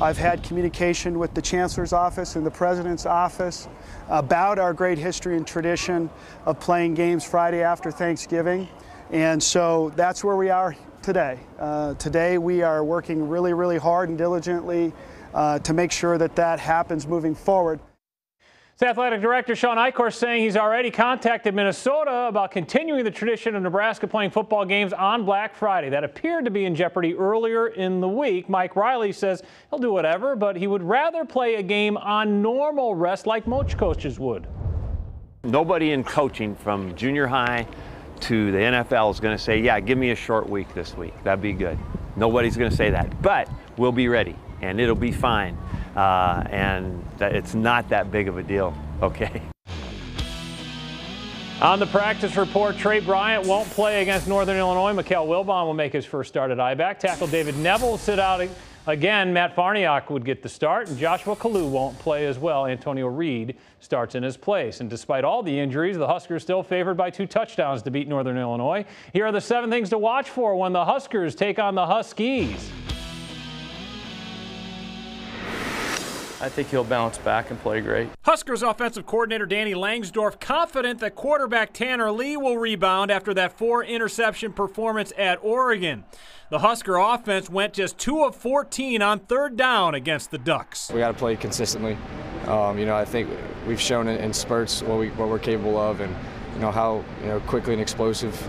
I've had communication with the Chancellor's office and the President's office about our great history and tradition of playing games Friday after Thanksgiving. And so that's where we are today. Today we are working really, really hard and diligently to make sure that that happens moving forward. It's Athletic Director Sean Eichhorst saying he's already contacted Minnesota about continuing the tradition of Nebraska playing football games on Black Friday. That appeared to be in jeopardy earlier in the week. Mike Riley says he'll do whatever, but he would rather play a game on normal rest like most coaches would. Nobody in coaching from junior high to the NFL is going to say, yeah, give me a short week this week. That'd be good. Nobody's going to say that, but we'll be ready and it'll be fine. And it's not that big of a deal, okay? On the practice report, Trey Bryant won't play against Northern Illinois. Mikael Wilbon will make his first start at I-back. Tackle David Neville will sit out again. Matt Farniok would get the start, and Joshua Kalu won't play as well. Antonio Reed starts in his place. And despite all the injuries, the Huskers still favored by 2 touchdowns to beat Northern Illinois. Here are the 7 things to watch for when the Huskers take on the Huskies. I think he'll bounce back and play great. Huskers offensive coordinator Danny Langsdorf confident that quarterback Tanner Lee will rebound after that 4-interception performance at Oregon. The Husker offense went just 2 of 14 on 3rd down against the Ducks. We got to play consistently. I think we've shown in spurts what we're capable of, and how quickly and explosive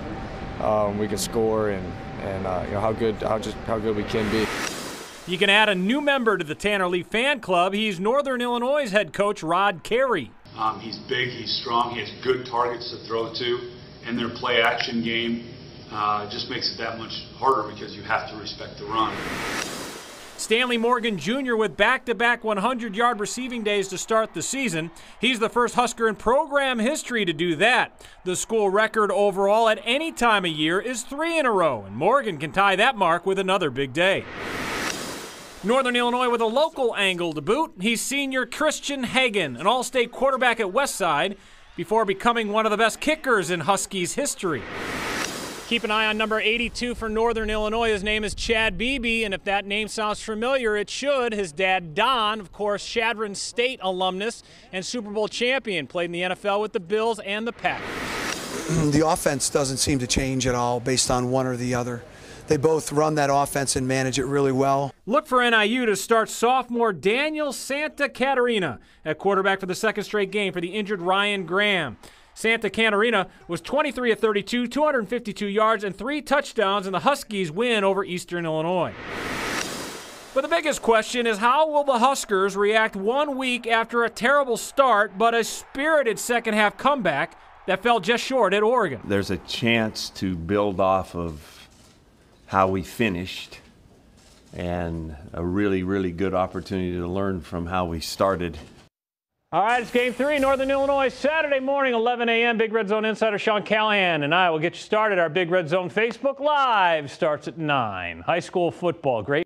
we can score, and how good we can be. You can add a new member to the Tanner Lee fan club. He's Northern Illinois' head coach Rod Carey. He's big, he's strong, he has good targets to throw to, and their play-action game just makes it that much harder because you have to respect the run. Stanley Morgan Jr. with back-to-back 100-yard receiving days to start the season. He's the first Husker in program history to do that. The school record overall at any time of year is 3 in a row, and Morgan can tie that mark with another big day. Northern Illinois with a local angle to boot. He's senior Christian Hagen, an all-state quarterback at Westside, before becoming one of the best kickers in Huskies history. Keep an eye on number 82 for Northern Illinois. His name is Chad Beebe, and if that name sounds familiar, it should. His dad, Don, of course, Chadron State alumnus and Super Bowl champion, played in the NFL with the Bills and the Packers. The offense doesn't seem to change at all based on one or the other. They both run that offense and manage it really well. Look for NIU to start sophomore Daniel Santa Catarina at quarterback for the 2nd straight game for the injured Ryan Graham. Santa Catarina was 23 of 32, 252 yards, and 3 touchdowns in the Huskies' win over Eastern Illinois. But the biggest question is, how will the Huskers react 1 week after a terrible start but a spirited second-half comeback that fell just short at Oregon? There's a chance to build off of how we finished, and a really, really good opportunity to learn from how we started. All right, it's Game 3, Northern Illinois, Saturday morning, 11 a.m. Big Red Zone insider Sean Callahan and I will get you started. Our Big Red Zone Facebook Live starts at 9. High school football, great.